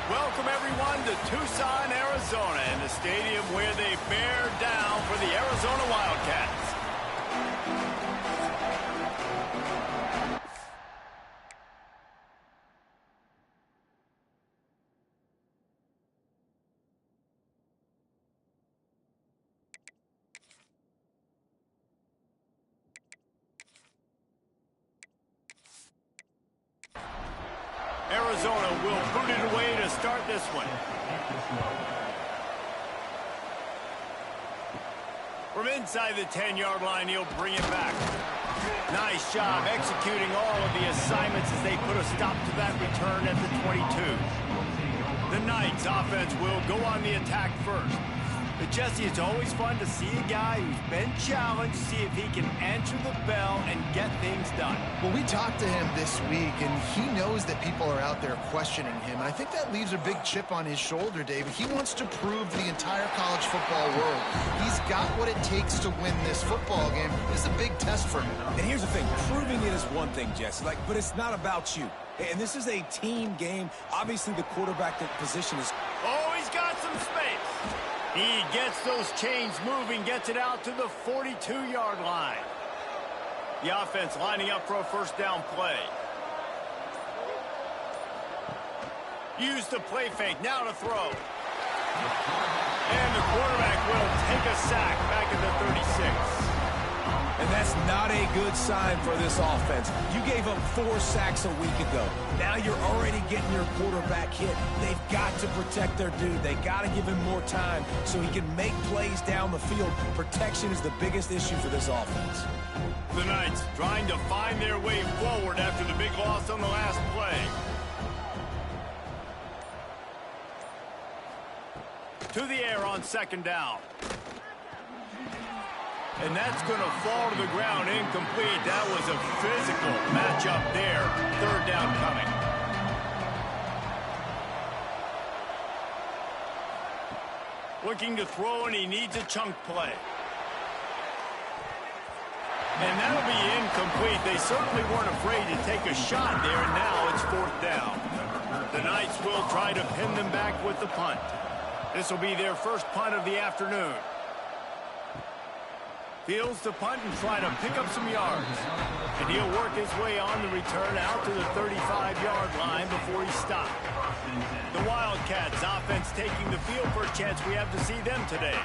Welcome, everyone, to Tucson, Arizona, and the stadium where they bear down for the Arizona Wildcats. Arizona will boot it away to start this one. From inside the 10-yard line, he'll bring it back. Nice job executing all of the assignments as they put a stop to that return at the 22. The Knights offense will go on the attack first. But Jesse, it's always fun to see a guy who's been challenged, see if he can answer the bell and get things done. Well, we talked to him this week, and he knows that people are out there questioning him. I think that leaves a big chip on his shoulder, David. He wants to prove to the entire college football world he's got what it takes to win this football game. This is a big test for him. And here's the thing, proving it is one thing, Jesse, but it's not about you. And this is a team game. Obviously, the quarterback position is... Oh, he's got some space. He gets those chains moving, gets it out to the 42-yard line. The offense lining up for a first down play. Use the play fake, now to throw. And the quarterback will take a sack back at the 36. And that's not a good sign for this offense. You gave up 4 sacks a week ago. Now you're already getting your quarterback hit. They've got to protect their dude. They got to give him more time so he can make plays down the field. Protection is the biggest issue for this offense. The Knights trying to find their way forward after the big loss on the last play. To the air on second down. And that's going to fall to the ground incomplete. That was a physical matchup there. Third down coming. Looking to throw, and he needs a chunk play. And that'll be incomplete. They certainly weren't afraid to take a shot there, and now it's fourth down. The Knights will try to pin them back with the punt. This will be their first punt of the afternoon. Fields to punt and try to pick up some yards. And he'll work his way on the return out to the 35-yard line before he stopped. The Wildcats offense taking the field. First chance we have to see them today.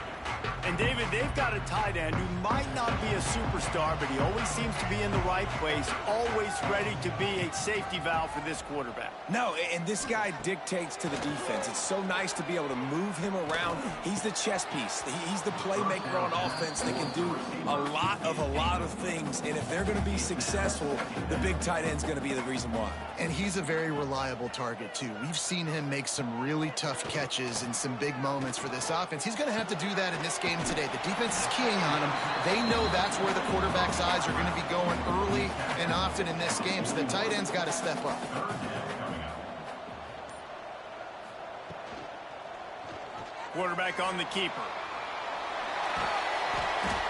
And David, they've got a tight end who might not be a superstar, but he always seems to be in the right place, always ready to be a safety valve for this quarterback. No, and this guy dictates to the defense. It's so nice to be able to move him around. He's the chess piece. He's the playmaker on offense that can do a lot of things. And if they're going to be successful, the big tight end's going to be the reason why. And he's a very reliable target, too. We've seen him make some really tough catches in some big moments for this offense. He's going to have to do that in this game today. The defense is keying on him. They know that's where the quarterback's eyes are going to be going early and often in this game, so the tight end's got to step up. Quarterback on the keeper.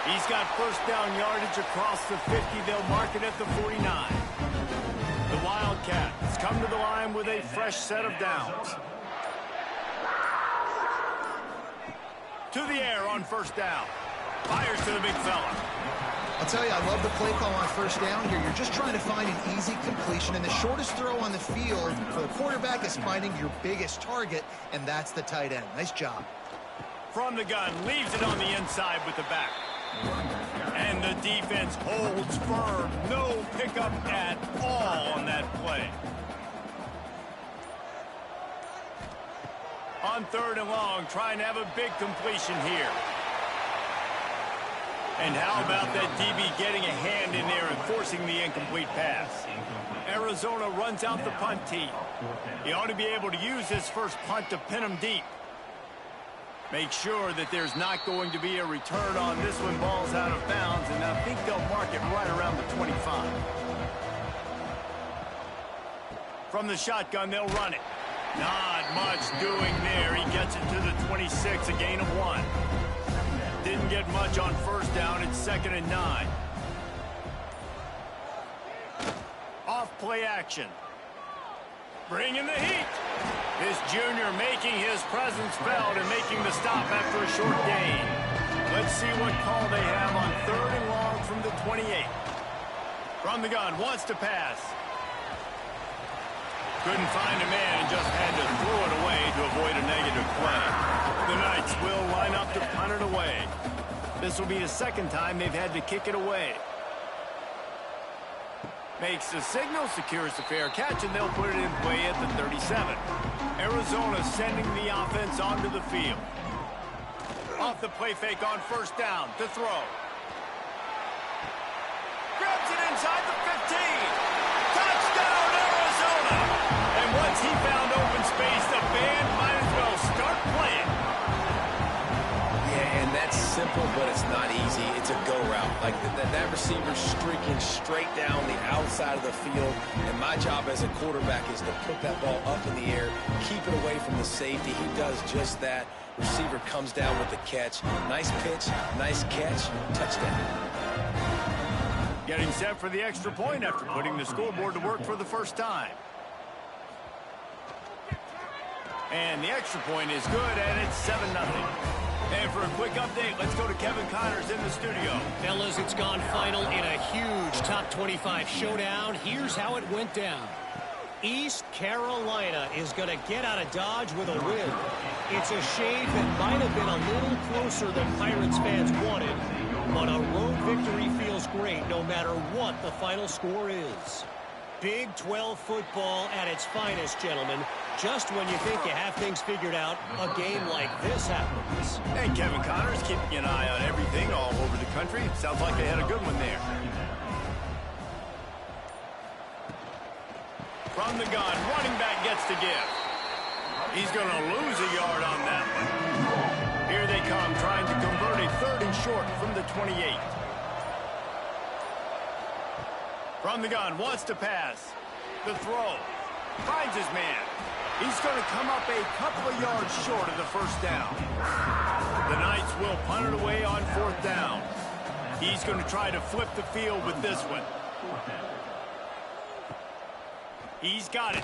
He's got first down yardage across the 50. They'll mark it at the 49. The Wildcats come to the line with a fresh set of downs. To the air on first down. Fires to the big fella. I'll tell you, I love the play call on first down here. You're just trying to find an easy completion, and the shortest throw on the field for the quarterback is finding your biggest target, and that's the tight end. Nice job. From the gun, leaves it on the inside with the back. And the defense holds firm. No pickup at all on that play. On third and long, trying to have a big completion here. And how about that DB getting a hand in there and forcing the incomplete pass? Arizona runs out the punt team. He ought to be able to use his first punt to pin him deep. Make sure that there's not going to be a return on this one. Ball's out of bounds, and I think they'll mark it right around the 25. From the shotgun, they'll run it. Not much doing there. He gets it to the 26, a gain of 1. Didn't get much on first down. It's 2nd and 9. Off play action. Bring in the heat. This junior making his presence felt and making the stop after a short gain. Let's see what call they have on 3rd and long from the 28. From the gun, wants to pass. Couldn't find a man and just had to throw it away to avoid a negative play. The Knights will line up to punt it away. This will be the 2nd time they've had to kick it away. Makes the signal, secures the fair catch, and they'll put it in play at the 37. Arizona sending the offense onto the field. Off the play fake on 1st down to throw. Grabs it inside the 15. Touchdown, Arizona! And once he found open space, the band might as well start playing. Yeah, and that's simple, but it's not easy. It's a go route. Like that receiver streaking straight down the outside of the field. And my job as a quarterback is to put that ball up in the air, keep it away from the safety. He does just that. Receiver comes down with the catch. Nice pitch, nice catch, touchdown. Getting set for the extra point after putting the scoreboard to work for the first time. And the extra point is good, and it's 7-0. And for a quick update, let's go to Kevin Connors in the studio. Fellas, it's gone final in a huge top 25 showdown. Here's how it went down. East Carolina is going to get out of Dodge with a win. It's a shade that might have been a little closer than Pirates fans wanted, but a road victory feels great no matter what the final score is. Big 12 football at its finest, gentlemen. Just when you think you have things figured out, a game like this happens. Hey, Kevin Connors keeping an eye on everything all over the country. Sounds like they had a good one there. From the gun, running back gets to give. He's going to lose a yard on that one. Here they come, trying to convert a 3rd and short from the 28. From the gun, wants to pass. The throw. Finds his man. He's going to come up a couple of yards short of the 1st down. The Knights will punt it away on 4th down. He's going to try to flip the field with this one. He's got it.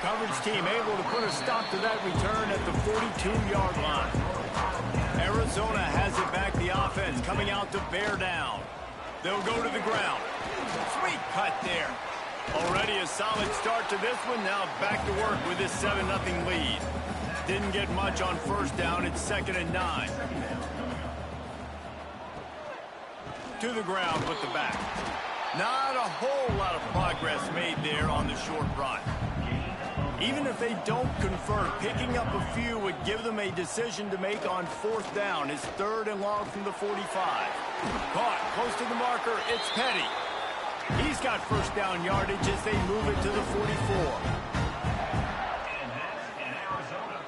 Coverage team able to put a stop to that return at the 42-yard line. Arizona has it back, the offense coming out to bear down. They'll go to the ground. Sweet cut there. Already a solid start to this one. Now back to work with this 7-0 lead. Didn't get much on 1st down. It's 2nd and 9. To the ground with the back. Not a whole lot of progress made there on the short run. Even if they don't convert, picking up a few would give them a decision to make on 4th down. It's 3rd and long from the 45. Caught close to the marker. It's Petty. He's got 1st down yardage as they move it to the 44.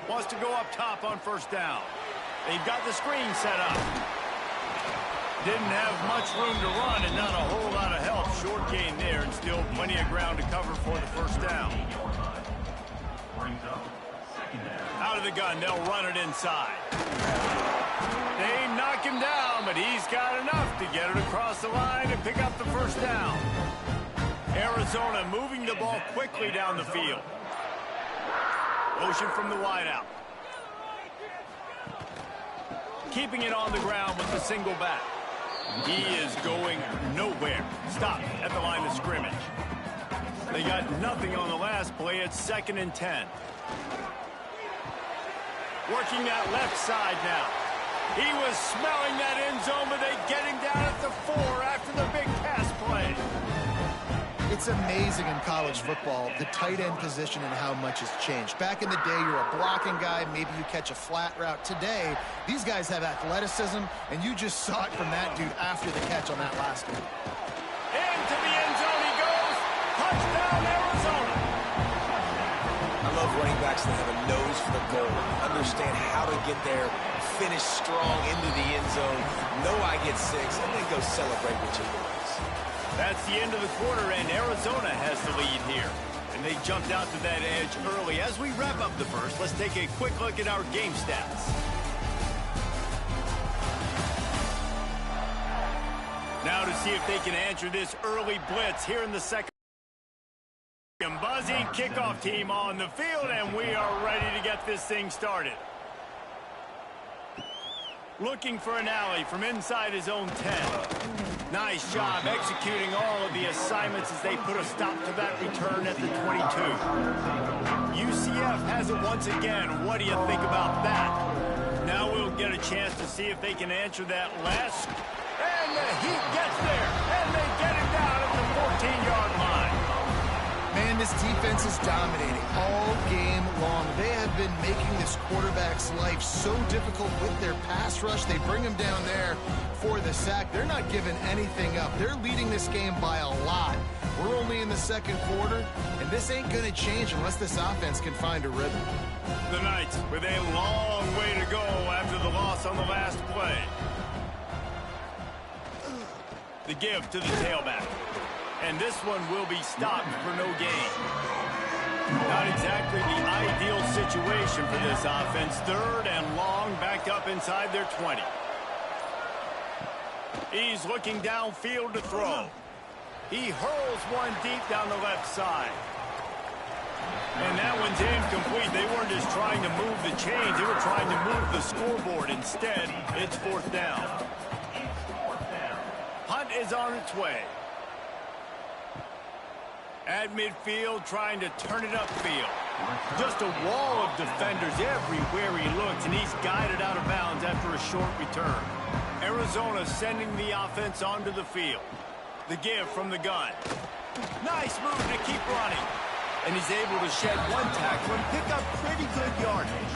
Wants to go up top on 1st down. They've got the screen set up. Didn't have much room to run and not a whole lot of help. Short gain there and still plenty of ground to cover for the 1st down. Out of the gun, they'll run it inside. They knock him down, but he's got enough to get it across the line and pick up the 1st down. Arizona moving the ball quickly down the field. Motion from the wideout. Keeping it on the ground with the single back. He is going nowhere. Stop at the line of scrimmage. They got nothing on the last play. It's 2nd and 10. Working that left side now. He was smelling that end zone, but they get him down at the 4 after the big pass play. It's amazing in college football, the tight end position and how much has changed. Back in the day, you're a blocking guy, maybe you catch a flat route. Today, these guys have athleticism, and you just saw it from that dude after the catch on that last one. Into the end zone he goes. Touchdown, Arizona. I love running backs that have a nose for the goal, understand how to get there, finish strong into the end zone, know I get 6, and then go celebrate with your boys. That's the end of the quarter, and Arizona has the lead here. And they jumped out to that edge early. As we wrap up the first, let's take a quick look at our game stats. Now to see if they can answer this early blitz here in the second. and buzzing. Kickoff team on the field, and we are ready to get this thing started. Looking for an alley from inside his own 10. Nice job executing all of the assignments as they put a stop to that return at the 22. UCF has it once again. What do you think about that? Now we'll get a chance to see if they can answer that last. And the Heat gets there, and they get it down at the 14-yard line. Man, this defense is dominating all game long. They have been making this quarterback's life so difficult with their pass rush. They bring him down there for the sack. They're not giving anything up. They're leading this game by a lot. We're only in the second quarter, and this ain't going to change unless this offense can find a rhythm. The Knights with a long way to go after the loss on the last play. The give to the tailback. And this one will be stopped for no gain. Not exactly the ideal situation for this offense. Third and long, backed up inside their 20. He's looking downfield to throw. He hurls one deep down the left side. And that one's incomplete. They weren't just trying to move the chains. They were trying to move the scoreboard. Instead, it's fourth down. Punt is on its way. At midfield, trying to turn it upfield. Just a wall of defenders everywhere he looks, and he's guided out of bounds after a short return. Arizona sending the offense onto the field. The give from the gun. Nice move to keep running. And he's able to shed one tackle and pick up pretty good yardage.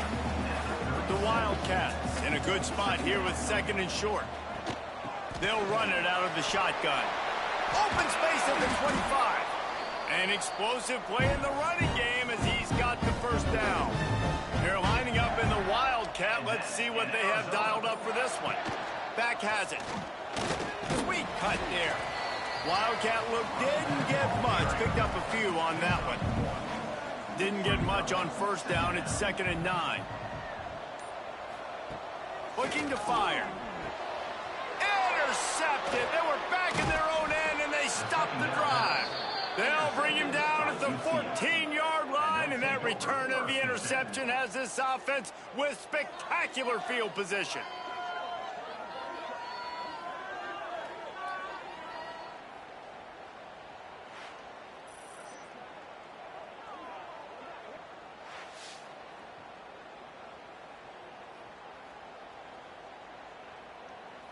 The Wildcats in a good spot here with second and short. They'll run it out of the shotgun. Open space at the 25. An explosive play in the running game as he's got the first down. They're lining up in the Wildcat. Let's see what they have dialed up for this one. Back has it. Sweet cut there. Wildcat look didn't get much. Picked up a few on that one. Didn't get much on first down. It's 2nd and 9. Looking to fire. Intercepted. They were back in their own end, and they stopped the drive. They'll bring him down at the 14-yard line, and that return of the interception has this offense with spectacular field position.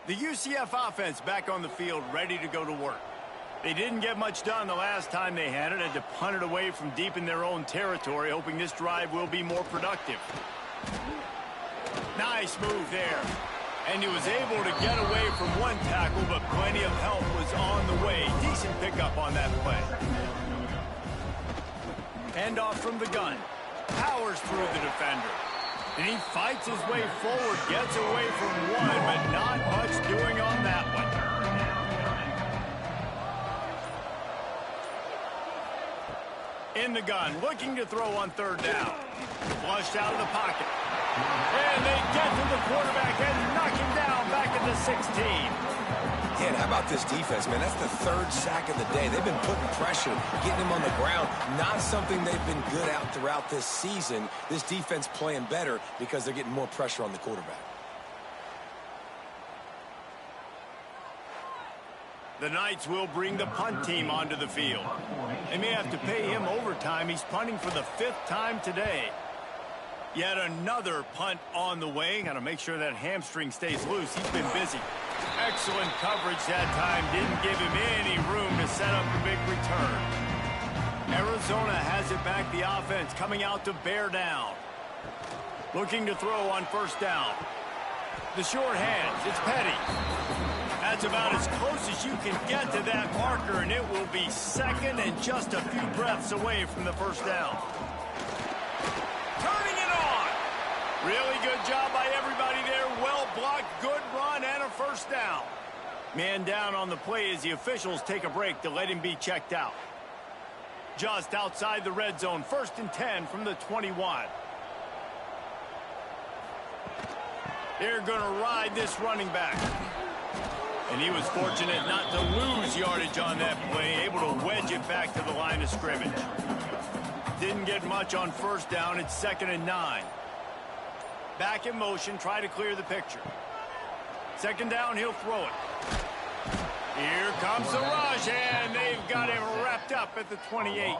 The UCF offense back on the field, ready to go to work. They didn't get much done the last time they had it. Had to punt it away from deep in their own territory, hoping this drive will be more productive. Nice move there. And he was able to get away from one tackle, but plenty of help was on the way. Decent pickup on that play. Handoff from the gun. Powers through the defender. And he fights his way forward, gets away from one, but not much doing on that one. In the gun, looking to throw on third down. Flushed out of the pocket. And they get to the quarterback and knock him down back at the 16. Yeah, and how about this defense, man? That's the third sack of the day. They've been putting pressure, getting him on the ground. Not something they've been good at throughout this season. This defense playing better because they're getting more pressure on the quarterback. The Knights will bring the punt team onto the field. They may have to pay him overtime. He's punting for the 5th time today. Yet another punt on the way. Got to make sure that hamstring stays loose. He's been busy. Excellent coverage that time. Didn't give him any room to set up a big return. Arizona has it back. The offense coming out to bear down. Looking to throw on first down. The short hands. It's Petty. That's about as close as you can get to that marker, and it will be second and just a few breaths away from the first down. Turning it on. Really good job by everybody there. Well blocked, good run, and a first down. Man down on the play as the officials take a break to let him be checked out. Just outside the red zone, 1st and 10 from the 21. They're going to ride this running back. And he was fortunate not to lose yardage on that play, able to wedge it back to the line of scrimmage. didn't get much on first down. It's 2nd and 9. Back in motion, try to clear the picture. 2nd down, he'll throw it. Here comes the rush, and they've got him wrapped up at the 28.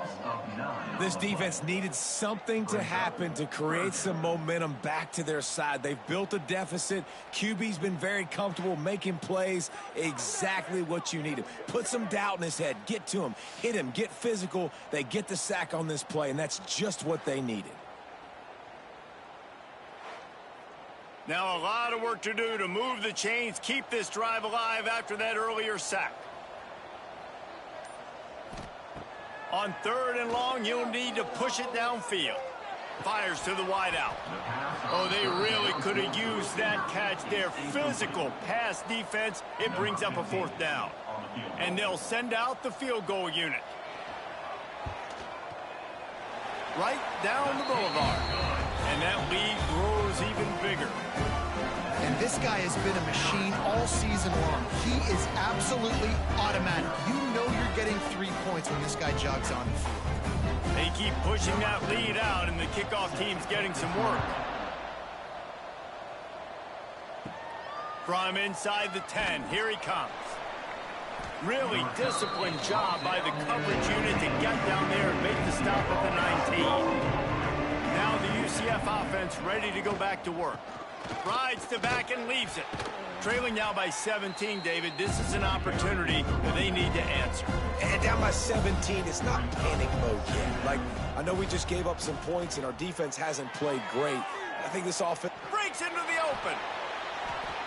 This defense needed something to happen to create some momentum back to their side. They've built a deficit. QB's been very comfortable making plays, exactly what you needed. Put some doubt in his head. Get to him. Hit him. Get physical. They get the sack on this play, and that's just what they needed. Now a lot of work to do to move the chains, keep this drive alive after that earlier sack. On 3rd and long, you'll need to push it downfield. Fires to the wideout. Oh, they really could have used that catch there. Physical pass defense. It brings up a 4th down. And they'll send out the field goal unit. Right down the boulevard. And that lead grows even bigger. And this guy has been a machine all season long. He is absolutely automatic. You know you're getting 3 points when this guy jogs on the field. They keep pushing that lead out, and the kickoff team's getting some work. From inside the 10, here he comes. Really disciplined job by the coverage unit to get down there and make the stop at the 19. Now the UCF offense ready to go back to work. Rides to back and leaves it. Trailing now by 17, David. This is an opportunity that they need to answer. And down by 17, it's not panic mode yet. Like, I know we just gave up some points and our defense hasn't played great. I think this offense Breaks into the open.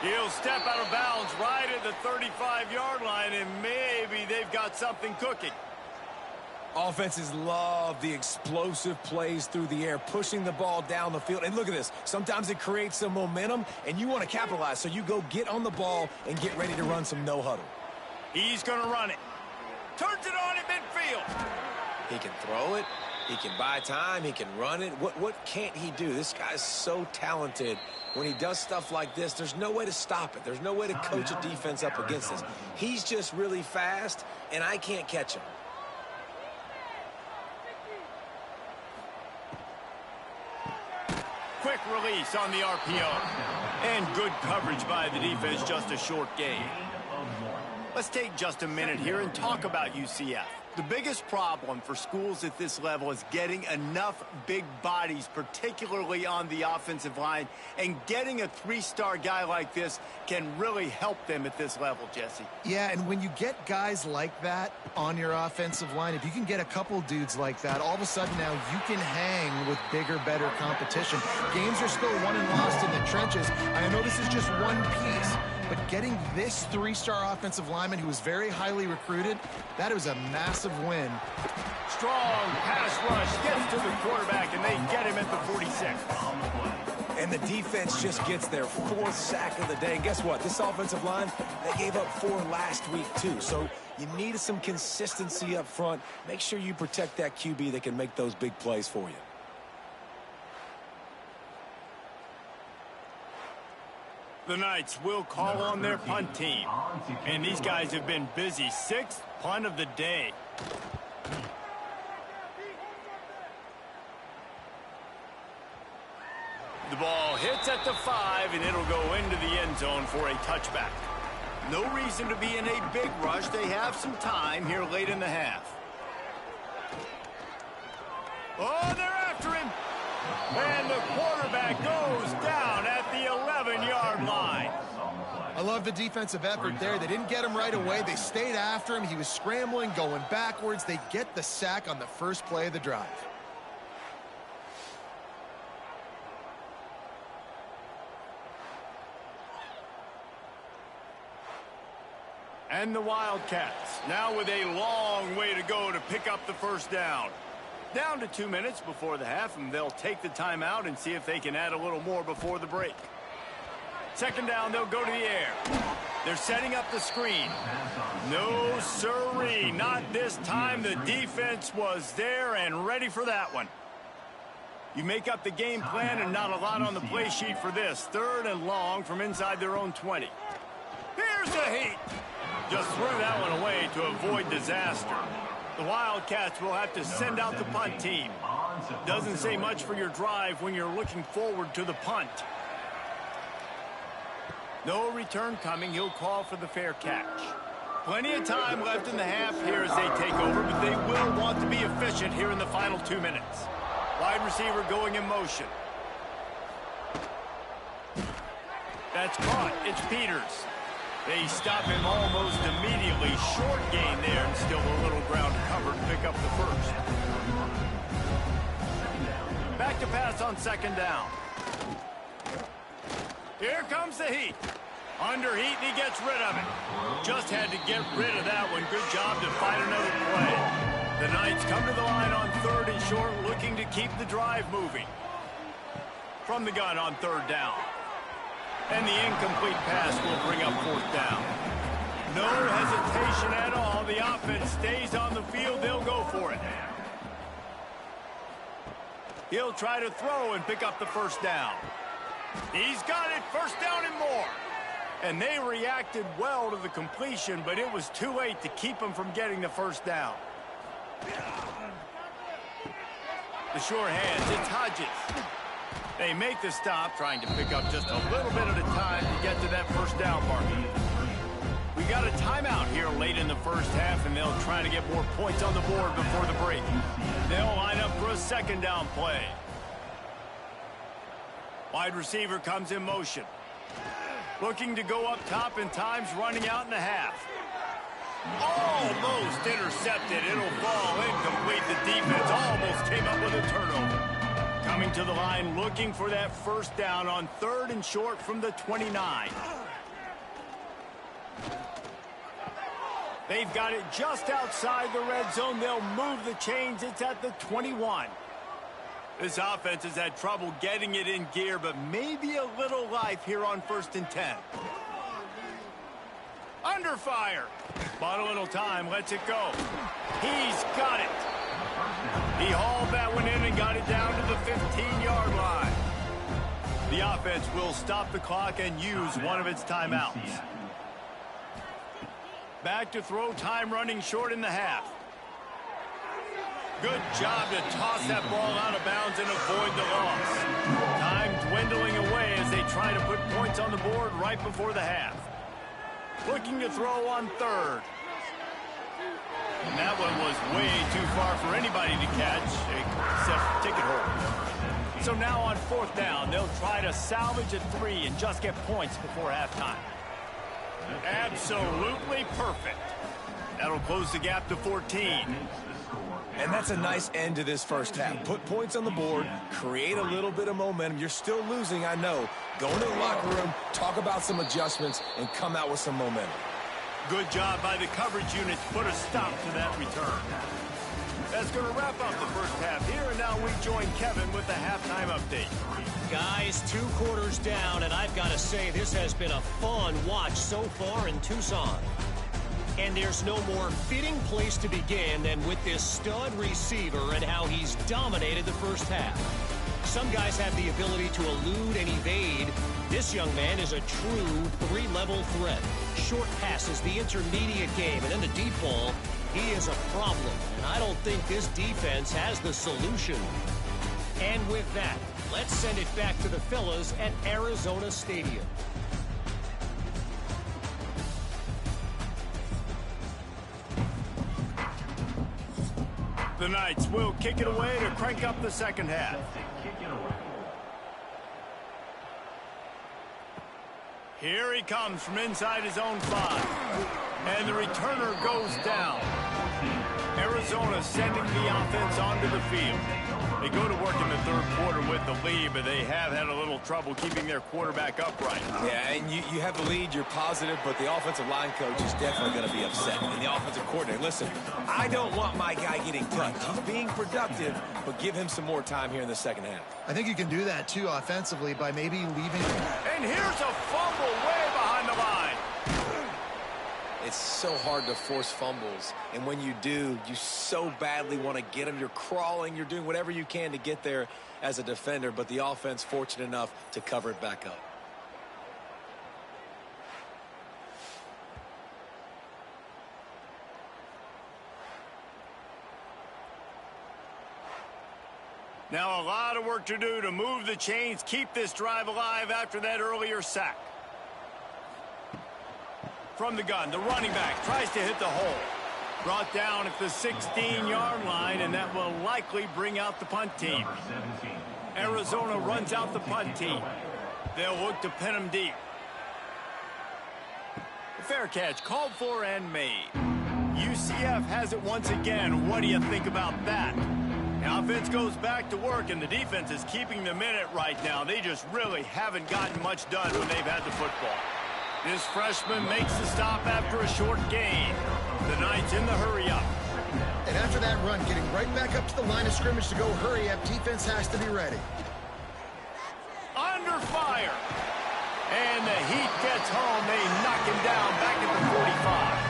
He'll step out of bounds right at the 35-yard line, and maybe they've got something cooking. Offenses love the explosive plays through the air, pushing the ball down the field. And look at this. Sometimes it creates some momentum, and you want to capitalize. So you go get on the ball and get ready to run some no-huddle. He's going to run it. Turns it on at midfield. He can throw it. He can buy time. He can run it. What can't he do? This guy's so talented. When he does stuff like this, there's no way to stop it. There's no way to coach a defense up against this. He's just really fast, and I can't catch him. Quick release on the RPO. And good coverage by the defense, just a short gain. Let's take just a minute here and talk about UCF. The biggest problem for schools at this level is getting enough big bodies, particularly on the offensive line, and getting a 3-star guy like this can really help them at this level, Jesse. Yeah, and when you get guys like that on your offensive line, if you can get a couple dudes like that, all of a sudden now you can hang with bigger, better competition. Games are still won and lost in the trenches. I know this is just one piece, but getting this 3-star offensive lineman who was very highly recruited, that was a massive win. Strong pass rush gets to the quarterback, and they get him at the 46. And the defense just gets their 4th sack of the day. And guess what? This offensive line, they gave up 4 last week too. So you need some consistency up front. Make sure you protect that QB that can make those big plays for you. The Knights will call on their punt team. And these guys have been busy. 6th punt of the day. The ball hits at the 5, and it'll go into the end zone for a touchback. No reason to be in a big rush. They have some time here late in the half. Oh, they're after him. And the quarterback goes down at the 11-yard line. I love the defensive effort there. They didn't get him right away. They stayed after him. He was scrambling, going backwards. They get the sack on the first play of the drive. And the Wildcats, now with a long way to go to pick up the first down. Down to 2 minutes before the half, and they'll take the timeout and see if they can add a little more before the break. 2nd down, they'll go to the air. They're setting up the screen. No siree, not this time. The defense was there and ready for that one. You make up the game plan and not a lot on the play sheet for this. 3rd and long from inside their own 20. Here's the heat. Just threw that one away to avoid disaster. The Wildcats will have to send out the punt team. Doesn't say much for your drive when you're looking forward to the punt. No return coming. He'll call for the fair catch. Plenty of time left in the half here as they take over, but they will want to be efficient here in the final 2 minutes. Wide receiver going in motion. That's caught. It's Peters. They stop him almost immediately. Short gain there and still a little ground covered to pick up the first. Back to pass on second down. Here comes the heat. Under heat, and he gets rid of it. Just had to get rid of that one. Good job to find another play. The Knights come to the line on third and short, looking to keep the drive moving. From the gun on third down. And the incomplete pass will bring up fourth down. No hesitation at all. The offense stays on the field. They'll go for it. He'll try to throw and pick up the first down. He's got it. First down and more. And they reacted well to the completion, but it was too late to keep them from getting the first down. The short hands, it's Hodges. They make the stop, trying to pick up just a little bit at a time to get to that first down mark. We got a timeout here late in the first half, and they'll try to get more points on the board before the break. They'll line up for a second down play. Wide receiver comes in motion. Looking to go up top, and time's running out in the half. Almost intercepted. It'll fall incomplete. The defense almost came up with a turnover. Coming to the line, looking for that first down on third and short from the 29. They've got it just outside the red zone. They'll move the chains. It's at the 21. This offense has had trouble getting it in gear, but maybe a little life here on 1st and 10. Under fire. Bought a little time, lets it go. He's got it. He hauled that one in and got it down to the 15-yard line. The offense will stop the clock and use one of its timeouts. Back to throw, time running short in the half. Good job to toss that ball out of bounds and avoid the loss. Time dwindling away as they try to put points on the board right before the half. Looking to throw on third. And that one was way too far for anybody to catch, except ticket holders. So now on fourth down, they'll try to salvage a 3 and just get points before halftime. Absolutely perfect. That'll close the gap to 14. And that's a nice end to this first half. Put points on the board, create a little bit of momentum. You're still losing, I know. Go into the locker room, talk about some adjustments, and come out with some momentum. Good job by the coverage unit to put a stop to that return. That's going to wrap up the first half here, and now we join Kevin with the halftime update. Guys, 2 quarters down, and I've got to say this has been a fun watch so far in Tucson. And there's no more fitting place to begin than with this stud receiver and how he's dominated the first half. Some guys have the ability to elude and evade. This young man is a true 3-level threat. Short passes, the intermediate game, and then the deep ball. He is a problem, and I don't think this defense has the solution. And with that, let's send it back to the fellas at Arizona Stadium. The Knights will kick it away to crank up the second half. Here he comes from inside his own 5. And the returner goes down. Arizona sending the offense onto the field. They go to work in the third quarter with the lead, but they have had a little trouble keeping their quarterback upright. Yeah, and you have the lead, you're positive, but the offensive line coach is definitely going to be upset. And the offensive coordinator, listen, I don't want my guy getting touched. He's being productive, but give him some more time here in the second half. I think you can do that, too, offensively, by maybe leaving. And here's a fumble way behind the line. It's so hard to force fumbles, and when you do, you so badly want to get them. You're crawling, you're doing whatever you can to get there as a defender, but the offense fortunate enough to cover it back up. Now a lot of work to do to move the chains, keep this drive alive after that earlier sack. From the gun, the running back tries to hit the hole. Brought down at the 16-yard line, and that will likely bring out the punt team. Arizona runs out the punt team. They'll look to pin them deep. Fair catch, called for and made. UCF has it once again. What do you think about that? The offense goes back to work, and the defense is keeping them in it right now. They just really haven't gotten much done when they've had the football. This freshman makes the stop after a short gain. The Knights in the hurry-up. And after that run, getting right back up to the line of scrimmage to go hurry-up, defense has to be ready. Under fire. And the Heat gets home. They knock him down back at the 45.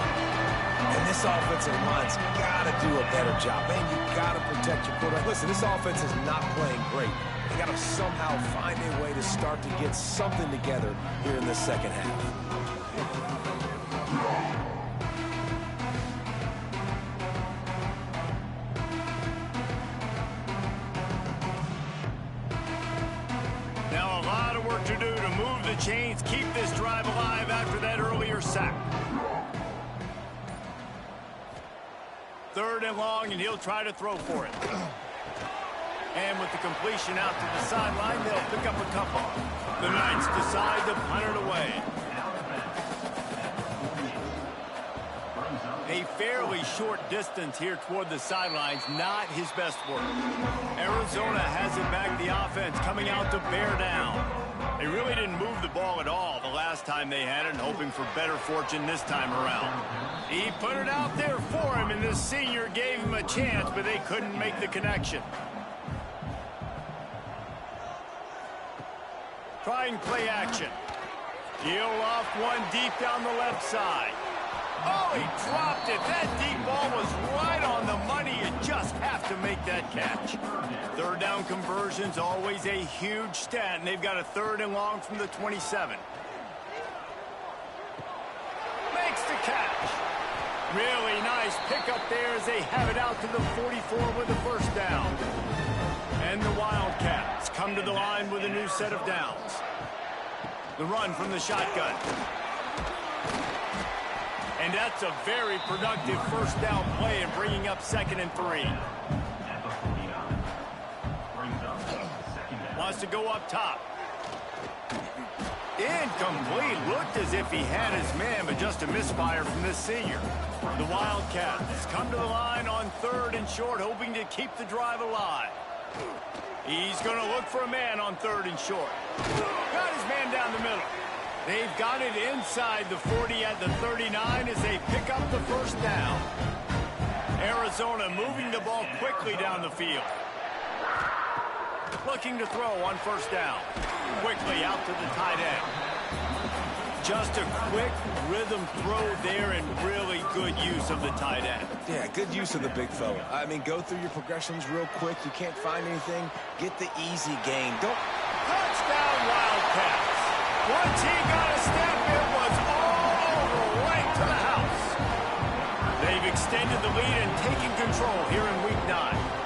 And this offensive line's got to do a better job. Man, you got to protect your quarterback. Listen, this offense is not playing great. They got to somehow find a way to start to get something together here in the second half. Now a lot of work to do to move the chains, keep this drive alive after that earlier sack. 3rd and long, and he'll try to throw for it. And with the completion out to the sideline, they'll pick up a couple. The Knights decide to punt it away. A fairly short distance here toward the sidelines, not his best work. Arizona has it back, the offense coming out to bear down. They really didn't move the ball at all the last time they had it, and hoping for better fortune this time around. He put it out there for him, and this senior gave him a chance, but they couldn't make the connection. Trying play action. Heel off one deep down the left side. Oh, he dropped it. That deep ball was right on the money. You just have to make that catch. 3rd down conversion's always a huge stat, and they've got a 3rd and long from the 27. Makes the catch. Really nice pickup there as they have it out to the 44 with the 1st down. And the Wildcats come to the line with a new set of downs. The run from the shotgun. And that's a very productive 1st down play and bringing up 2nd and 3. Wants to go up top. Incomplete. Looked as if he had his man, but just a misfire from this senior. The Wildcats come to the line on 3rd and short, hoping to keep the drive alive. He's going to look for a man on 3rd and short. Got his man down the middle. They've got it inside the 40 at the 39 as they pick up the 1st down. Arizona moving the ball quickly down the field. Looking to throw on 1st down. Quickly out to the tight end. Just a quick rhythm throw there and really good use of the tight end. Yeah, good use of the big fella. I mean, go through your progressions real quick. You can't find anything. Get the easy gain. Don't. Touchdown, Wildcats. Once he got a step, it was all over, right to the house. They've extended the lead and taken control here in Week 9.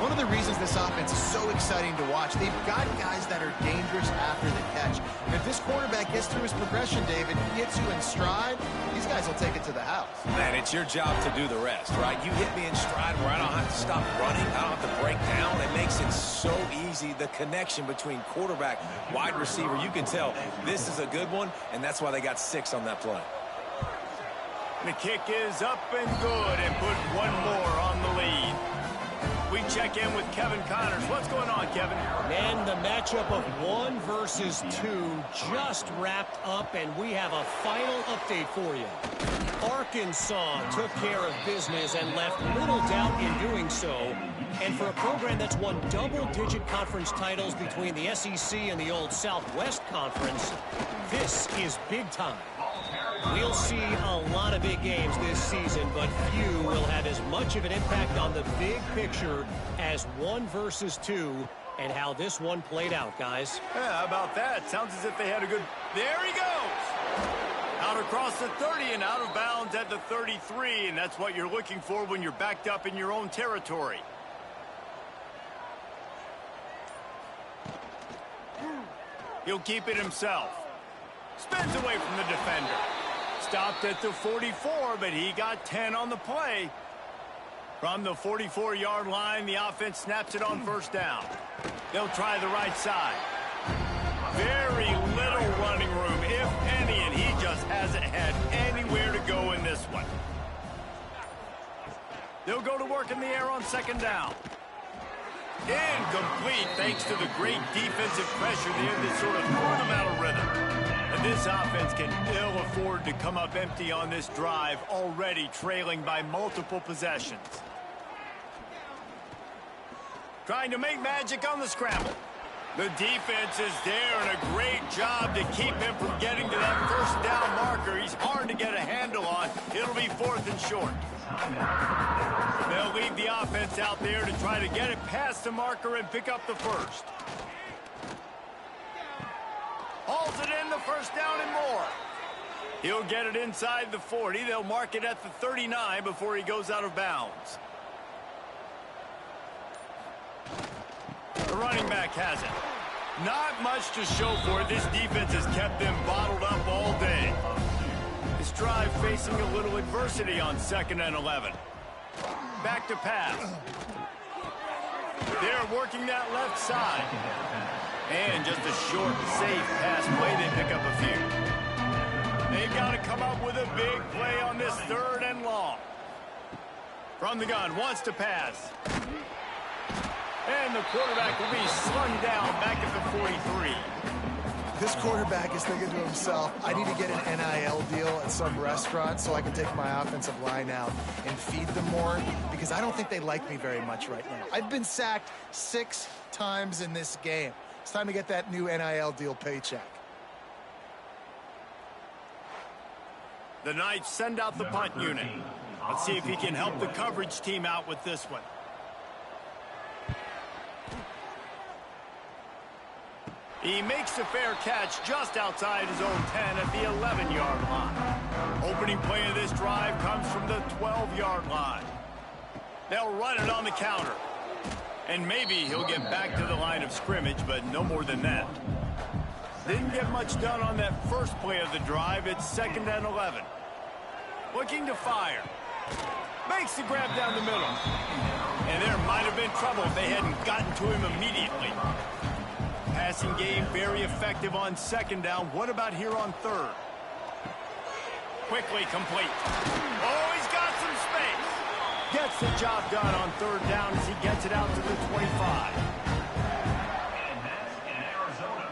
One of the reasons this offense is so exciting to watch, they've got guys that are dangerous after the catch. And if this quarterback gets through his progression, David, gets you in stride, these guys will take it to the house. Man, it's your job to do the rest, right? You hit me in stride where I don't have to stop running. I don't have to break down. It makes it so easy, the connection between quarterback, wide receiver. You can tell this is a good one, and that's why they got 6 on that play. The kick is up and good and put one more on the lead. We check in with Kevin Connors. What's going on, Kevin? Man, the matchup of 1 versus 2 just wrapped up, and we have a final update for you. Arkansas took care of business and left little doubt in doing so. And for a program that's won double-digit conference titles between the SEC and the old Southwest Conference, this is big time. We'll see a lot of big games this season, but few will have as much of an impact on the big picture as 1 versus 2 and how this one played out, guys. Yeah, how about that? Sounds as if they had a good... There he goes! Out across the 30 and out of bounds at the 33, and that's what you're looking for when you're backed up in your own territory. He'll keep it himself. Spins away from the defender. Stopped at the 44, but he got 10 on the play. From the 44-yard line, the offense snaps it on first down. They'll try the right side. Very little running room, if any, and he just hasn't had anywhere to go in this one. They'll go to work in the air on second down. Incomplete thanks to the great defensive pressure there that sort of threw them out of rhythm. And this offense can ill afford to come up empty on this drive, already trailing by multiple possessions. Trying to make magic on the scramble. The defense is there, and a great job to keep him from getting to that first down marker. He's hard to get a handle on. It'll be 4th and short. They'll leave the offense out there to try to get it past the marker and pick up the first. Hauls it in, the first down and more. He'll get it inside the 40. They'll mark it at the 39 before he goes out of bounds. The running back has it. Not much to show for it. This defense has kept them bottled up all day. This drive facing a little adversity on 2nd and 11. Back to pass. They're working that left side. And just a short, safe pass play. They pick up a few. They've got to come up with a big play on this 3rd and long. From the gun, wants to pass. And the quarterback will be slung down back at the 43. This quarterback is thinking to himself, I need to get an NIL deal at some restaurant so I can take my offensive line out and feed them more, because I don't think they like me very much right now. I've been sacked 6 times in this game. It's time to get that new NIL deal paycheck. The Knights send out the punt unit. Let's see if he can help the coverage team out with this one. He makes a fair catch just outside his own 10 at the 11-yard line. Opening play of this drive comes from the 12-yard line. They'll run it on the counter. And maybe he'll get back to the line of scrimmage, but no more than that. Didn't get much done on that first play of the drive. It's 2nd and 11. Looking to fire. Makes the grab down the middle. And there might have been trouble if they hadn't gotten to him immediately. Passing game very effective on 2nd down. What about here on 3rd? Quickly complete. Oh, he's got some space. Gets the job done on 3rd down as he gets it out to the 25. And that's in Arizona.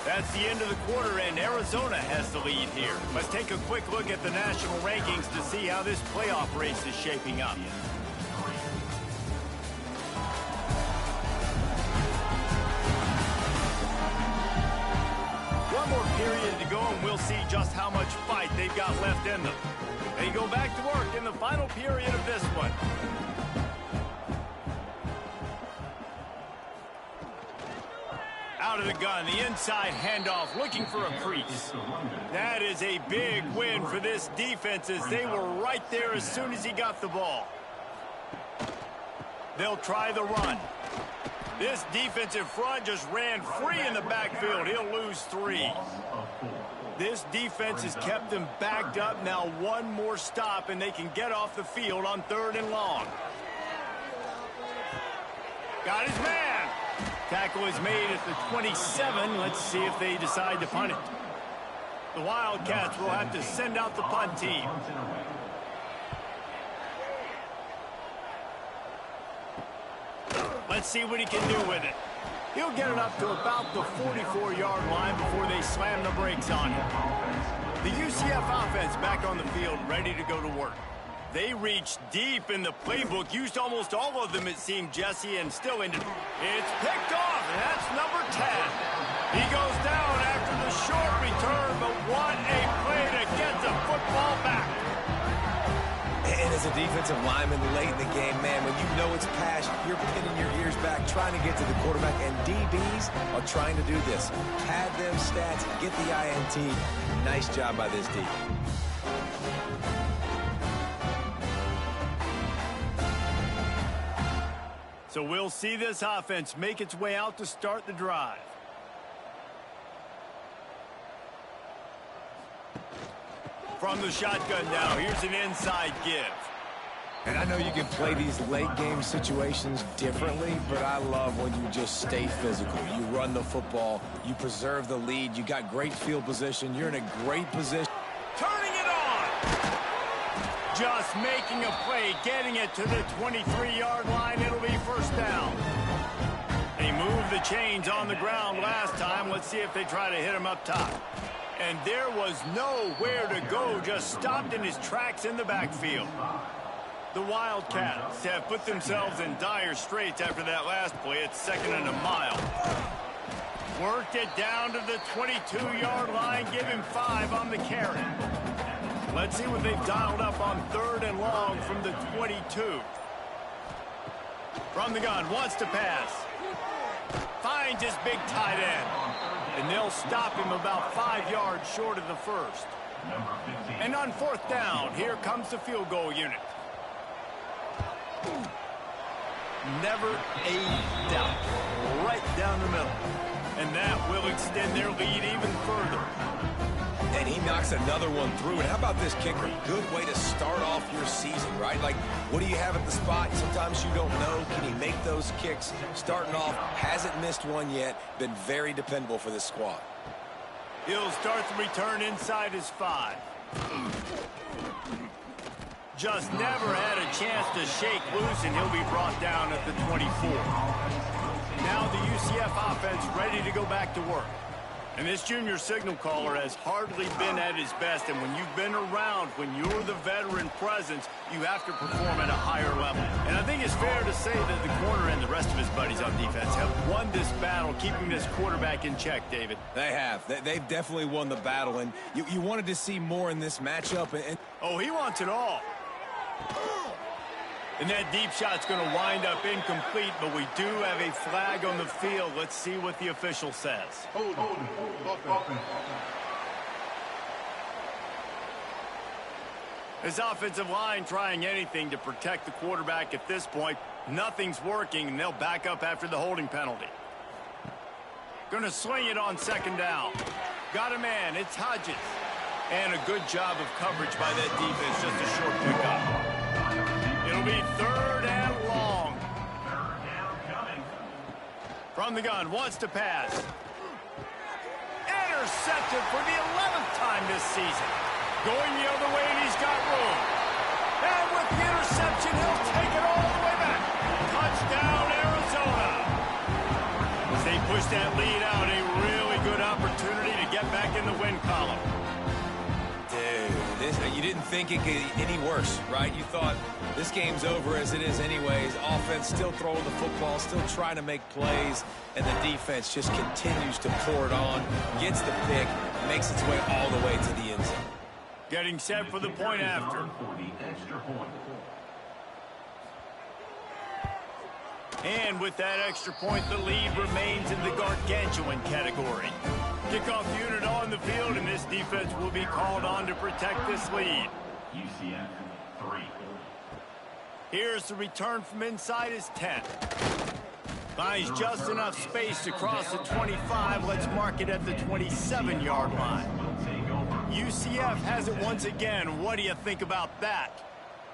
That's the end of the quarter, and Arizona has the lead here. Let's take a quick look at the national rankings to see how this playoff race is shaping up. One more period to go, and we'll see just how much fight they've got left in them. They go back to work in the final period of this one. Out of the gun, the inside handoff, looking for a crease. That is a big win for this defense, as they were right there as soon as he got the ball. They'll try the run. This defensive front just ran free in the backfield. He'll lose 3. This defense has kept them backed up. Now one more stop, and they can get off the field on 3rd and long. Got his man. Tackle is made at the 27. Let's see if they decide to punt it. The Wildcats will have to send out the punt team. Let's see what he can do with it. He'll get it up to about the 44-yard line before they slam the brakes on him. The UCF offense back on the field, ready to go to work. They reached deep in the playbook, used almost all of them, it seemed, Jesse, and still ended. It's picked off, and that's number 10. He goes down after the short return, but what a play to get the football back. And as a defensive lineman late in the game, man, when you know it's pass, you're pinning your ears back, trying to get to the quarterback, and DBs are trying to do this. Pad them stats, get the INT. Nice job by this D. So we'll see this offense make its way out to start the drive. From the shotgun now, here's an inside give. And I know you can play these late game situations differently, but I love when you just stay physical. You run the football, you preserve the lead, you got great field position, you're in a great position. Turning it on! Just making a play, getting it to the 23-yard line. It'll be first down. He moved the chains on the ground last time. Let's see if they try to hit him up top. And there was nowhere to go, just stopped in his tracks in the backfield. The Wildcats have put themselves in dire straits after that last play. It's 2nd and a mile. Worked it down to the 22-yard line. Give him 5 on the carry. Let's see what they've dialed up on 3rd and long from the 22. From the gun, wants to pass. Finds his big tight end. And they'll stop him about 5 yards short of the first. And on 4th down, here comes the field goal unit. Never a doubt. Right down the middle. And that will extend their lead even further. And he knocks another one through. And how about this kicker? Good way to start off your season, right? Like, what do you have at the spot? Sometimes you don't know. Can he make those kicks? Starting off, hasn't missed one yet. Been very dependable for this squad. He'll start the return inside his 5. Just never had a chance to shake loose, and he'll be brought down at the 24. Now the UCF offense ready to go back to work. And this junior signal caller has hardly been at his best, and when you've been around, when you're the veteran presence, you have to perform at a higher level. And I think it's fair to say that the corner and the rest of his buddies on defense have won this battle, keeping this quarterback in check, David. They have. They've definitely won the battle, and you wanted to see more in this matchup. Oh, he wants it all. And that deep shot's going to wind up incomplete, but we do have a flag on the field. Let's see what the official says. This offensive line trying anything to protect the quarterback at this point. Nothing's working, and they'll back up after the holding penalty. Going to sling it on 2nd down. Got a man. It's Hodges. And a good job of coverage by that defense. Just a short pickup. It'll be 3rd and long. From the gun, wants to pass. Intercepted for the 11th time this season. Going the other way, and he's got room. And with the interception, he'll take it all the way back. Touchdown, Arizona. As they push that lead out, a really good opportunity to get back in the win column. You didn't think it could get any worse, right? You thought this game's over as it is anyways. Offense still throwing the football, still trying to make plays, and the defense just continues to pour it on, gets the pick, makes its way all the way to the end zone. Getting set for the point after. And with that extra point, the lead remains in the gargantuan category. Kickoff unit on the field, and this defense will be called on to protect this lead. UCF 3. Here's the return from inside his 10. Finds just enough space to cross the 25. Let's mark it at the 27-yard line. UCF has it once again. What do you think about that?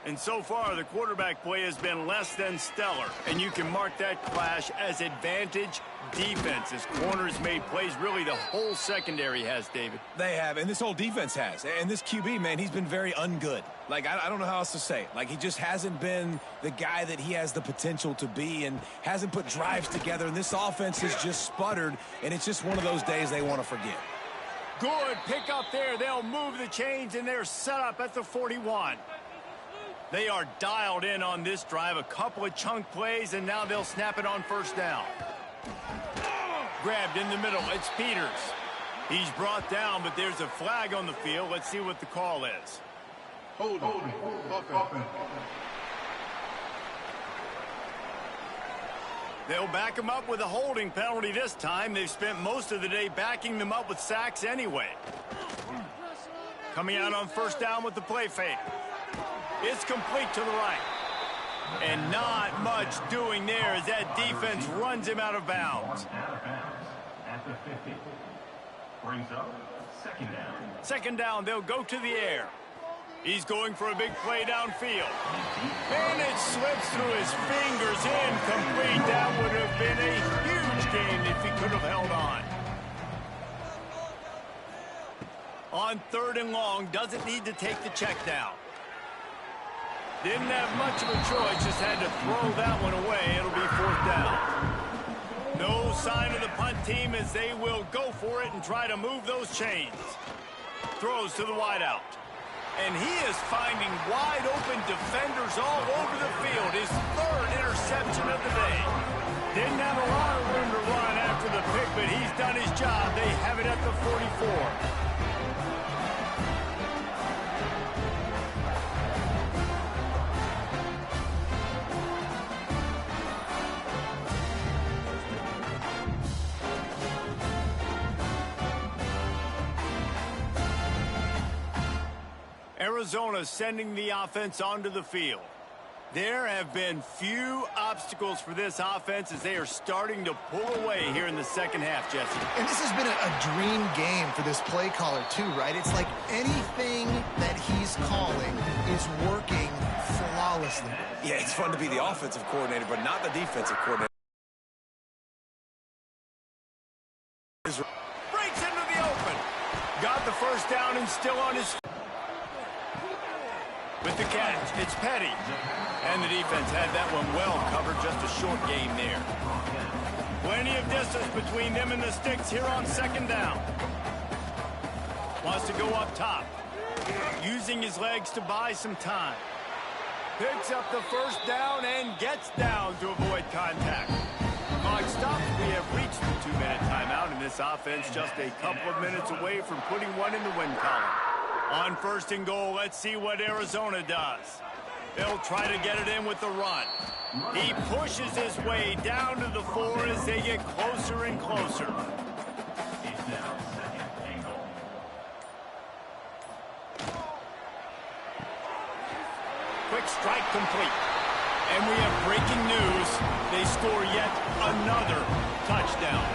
And so far, the quarterback play has been less than stellar. And you can mark that clash as advantage defense. As corners made plays, really the whole secondary has, David. They have, and this whole defense has. And this QB, man, he's been very ungood. Like, I don't know how else to say it. Like, he just hasn't been the guy that he has the potential to be and hasn't put drives together. And this offense has just sputtered, and it's just one of those days they want to forget. Good pick up there. They'll move the chains, and they're set up at the 41. They are dialed in on this drive. A couple of chunk plays, and now they'll snap it on 1st down. Grabbed in the middle. It's Peters. He's brought down, but there's a flag on the field. Let's see what the call is. Holding. Offense. They'll back him up with a holding penalty this time. They've spent most of the day backing them up with sacks anyway. Coming out on first down with the play fake. It's complete to the right. And not much doing there as that defense runs him out of bounds. Out of bounds at the 50. Brings up second down. Second down, they'll go to the air. He's going for a big play downfield. And it slips through his fingers, incomplete. That would have been a huge gain if he could have held on. On third and long, doesn't need to take the check down. Didn't have much of a choice, just had to throw that one away. It'll be fourth down. No sign of the punt team as they will go for it and try to move those chains. Throws to the wideout. And he is finding wide-open defenders all over the field. His third interception of the day. Didn't have a lot of room to run after the pick, but he's done his job. They have it at the 44. Arizona sending the offense onto the field. There have been few obstacles for this offense as they are starting to pull away here in the second half, Jesse. And this has been a dream game for this play caller too, right? It's like anything that he's calling is working flawlessly. Yeah, it's fun to be the offensive coordinator, but not the defensive coordinator. Breaks into the open. Got the first down and still on his feet. With the catch, it's Petty. And the defense had that one well covered, just a short game there. Plenty of distance between them and the sticks here on second down. Wants to go up top. Using his legs to buy some time. Picks up the first down and gets down to avoid contact. Clock stops. We have reached the 2-minute timeout, and this offense just a couple of minutes away from putting one in the win column. On first and goal, let's see what Arizona does. They'll try to get it in with the run. He pushes his way down to the 4 as they get closer and closer. It's now second and goal. Quick strike complete. And we have breaking news. They score yet another touchdown.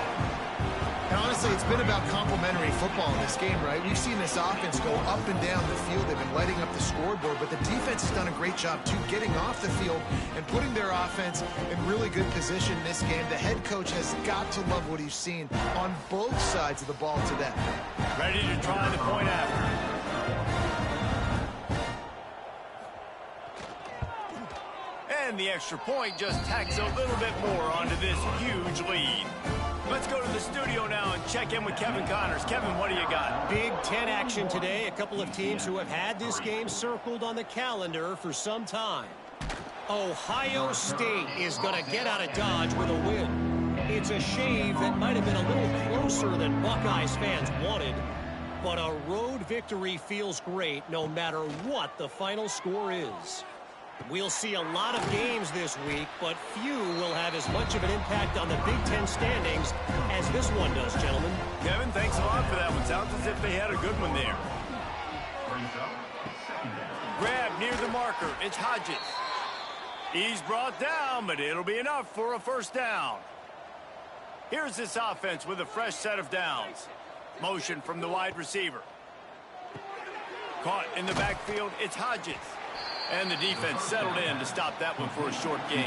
And honestly, it's been about complementary football in this game, right? We've seen this offense go up and down the field. They've been lighting up the scoreboard, but the defense has done a great job, too, getting off the field and putting their offense in really good position in this game. The head coach has got to love what he's seen on both sides of the ball today. Ready to try the point after. And the extra point just tacks a little bit more onto this huge lead. Let's go to the studio now and check in with Kevin Connors. Kevin, what do you got? Big Ten action today. A couple of teams who have had this game circled on the calendar for some time. Ohio State is going to get out of Dodge with a win. It's a shave that might have been a little closer than Buckeyes fans wanted. But a road victory feels great no matter what the final score is. We'll see a lot of games this week, but few will have as much of an impact on the Big Ten standings as this one does, gentlemen. Kevin, thanks a lot for that one. Sounds as if they had a good one there. Brings up second down. Grab near the marker. It's Hodges. He's brought down, but it'll be enough for a first down. Here's this offense with a fresh set of downs. Motion from the wide receiver. Caught in the backfield. It's Hodges. And the defense settled in to stop that one for a short gain.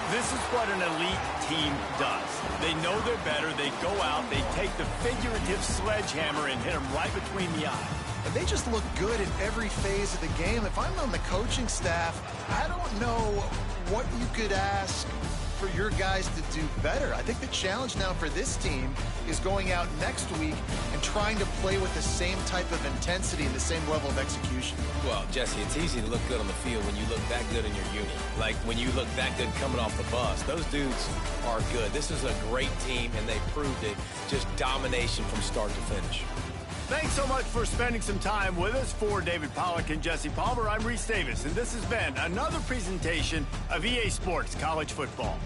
This is what an elite team does. They know they're better. They go out. They take the figurative sledgehammer and hit them right between the eyes. And they just look good in every phase of the game. If I'm on the coaching staff, I don't know what you could ask for your guys to do better. I think the challenge now for this team is going out next week and trying to play with the same type of intensity and the same level of execution. Well, Jesse, it's easy to look good on the field when you look that good in your uni. Like when you look that good coming off the bus. Those dudes are good. This is a great team, and they proved it. Just domination from start to finish. Thanks so much for spending some time with us. For David Pollack and Jesse Palmer, I'm Reese Davis, and this has been another presentation of EA Sports College Football.